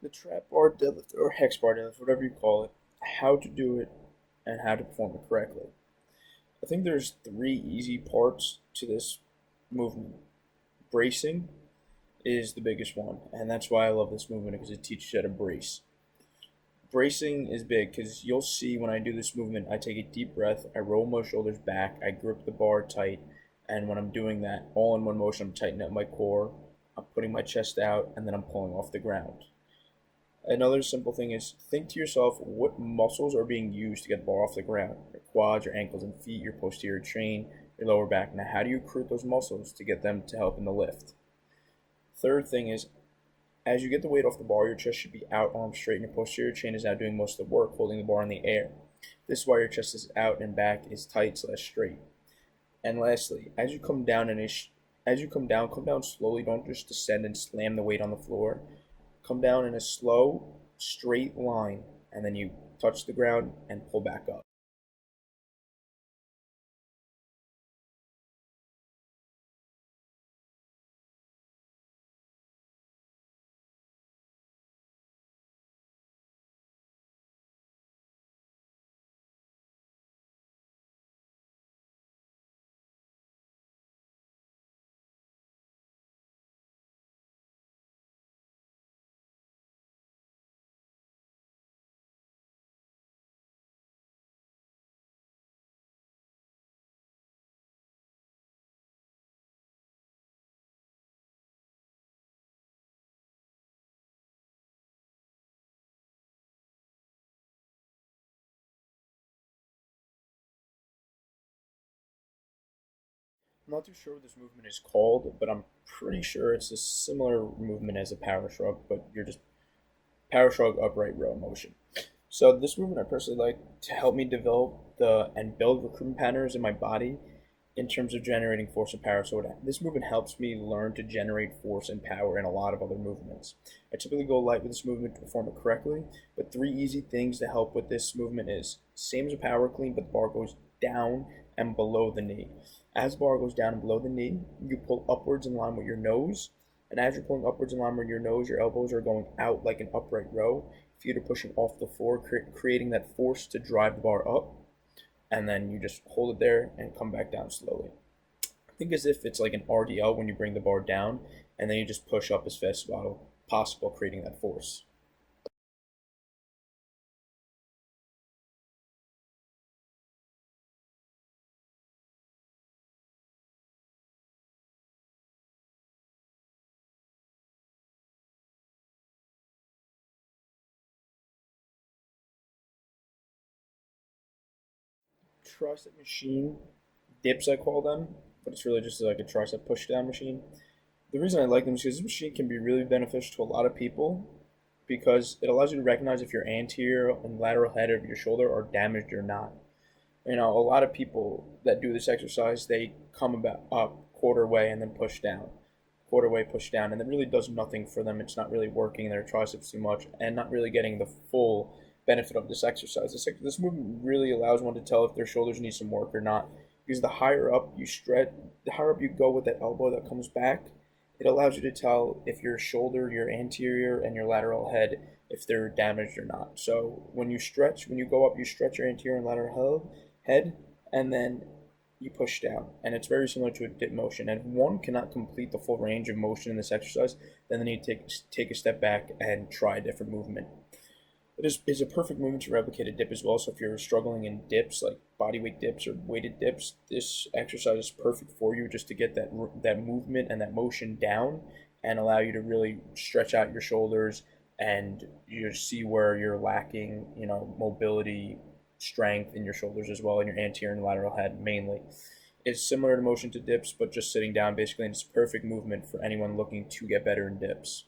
the trap bar deadlift or hex bar deadlift, whatever you call it, how to do it and how to perform it correctly. I think there's three easy parts to this movement. Bracing is the biggest one, and that's why I love this movement because it teaches you how to brace. Bracing is big because you'll see when I do this movement, I take a deep breath, I roll my shoulders back, I grip the bar tight, and when I'm doing that, all in one motion, I'm tightening up my core, I'm putting my chest out, and then I'm pulling off the ground. Another simple thing is think to yourself what muscles are being used to get the bar off the ground. Your quads, your ankles and feet, your posterior chain, your lower back. Now, how do you recruit those muscles to get them to help in the lift? Third thing is as you get the weight off the bar, your chest should be out, arms straight, and your posterior chain is now doing most of the work, holding the bar in the air. This is why your chest is out and back is tight slash straight. And lastly, as you come down slowly. Don't just descend and slam the weight on the floor. Come down in a slow, straight line, and then you touch the ground and pull back up. I'm not too sure what this movement is called, but I'm pretty sure it's a similar movement as a power shrug, but you're just power shrug upright row motion. So this movement I personally like to help me develop the and build recruitment patterns in my body in terms of generating force and power. So this movement helps me learn to generate force and power in a lot of other movements. I typically go light with this movement to perform it correctly, but three easy things to help with this movement is same as a power clean, but the bar goes down and below the knee. As the bar goes down and below the knee, you pull upwards in line with your nose, and as you're pulling upwards in line with your nose, your elbows are going out like an upright row. Feet are pushing off the floor, creating that force to drive the bar up, and then you just hold it there and come back down slowly. Think as if it's like an RDL when you bring the bar down, and then you just push up as fast as possible, creating that force. Tricep machine dips, I call them, but it's really just like a tricep push down machine. The reason I like them is because this machine can be really beneficial to a lot of people because it allows you to recognize if your anterior and lateral head of your shoulder are damaged or not. You know, a lot of people that do this exercise, they come about up quarter way and then push down, quarter way push down, and it really does nothing for them. It's not really working their triceps too much and not really getting the full benefit of this exercise. This movement really allows one to tell if their shoulders need some work or not, because the higher up you stretch, the higher up you go with that elbow that comes back, it allows you to tell if your shoulder, your anterior, and your lateral head, if they're damaged or not. So when you stretch, when you go up, you stretch your anterior and lateral head, and then you push down. And it's very similar to a dip motion. And if one cannot complete the full range of motion in this exercise, then they need to take a step back and try a different movement. It is a perfect movement to replicate a dip as well. So if you're struggling in dips like bodyweight dips or weighted dips, this exercise is perfect for you just to get that movement and that motion down and allow you to really stretch out your shoulders and you see where you're lacking, you know, mobility, strength in your shoulders as well, and your anterior and lateral head mainly. It's similar to motion to dips, but just sitting down basically, and it's perfect movement for anyone looking to get better in dips.